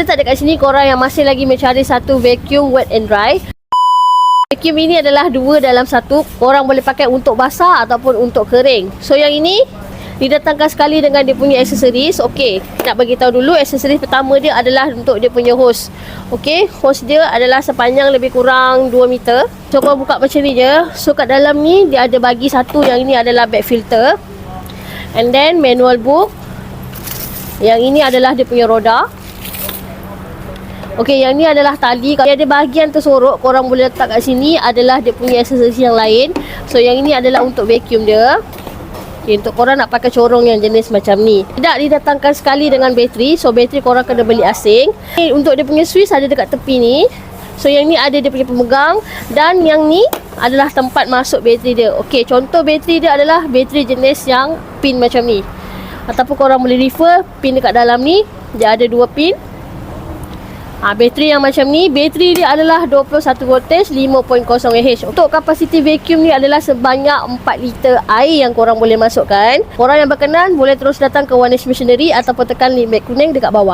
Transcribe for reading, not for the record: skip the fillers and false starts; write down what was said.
letak dekat sini korang yang masih lagi mencari satu vacuum wet and dry. Vacuum ini adalah dua dalam satu. Korang boleh pakai untuk basah ataupun untuk kering. So yang ini didatangkan sekali dengan dia punya aksesoris. Okey, nak bagi tahu dulu aksesoris pertama dia adalah untuk dia punya hose. Okey, hose dia adalah sepanjang lebih kurang 2 meter. So korang buka macam ni je. So kat dalam ni dia ada bagi satu, yang ini adalah bag filter. And then manual book. Yang ini adalah dia punya roda. Okey, yang ni adalah tali. Kalau ada bahagian tersorok, korang boleh letak kat sini adalah dia punya aksesoris yang lain. So yang ini adalah untuk vacuum dia. Okay, untuk korang nak pakai corong yang jenis macam ni. Tidak didatangkan sekali dengan bateri. So bateri korang kena beli asing. Okay, untuk dia punya switch ada dekat tepi ni. So yang ni ada dia punya pemegang. Dan yang ni adalah tempat masuk bateri dia. Okey, contoh bateri dia adalah bateri jenis yang pin macam ni. Ataupun korang boleh refer pin dekat dalam ni. Dia ada 2 pin. Bateri yang macam ni, bateri dia adalah 21 voltage 5.0Ah. Untuk kapasiti vacuum ni adalah sebanyak 4 liter air yang korang boleh masukkan. Korang yang berkenan boleh terus datang ke One Edge Machinery ataupun tekan link beg kuning dekat bawah.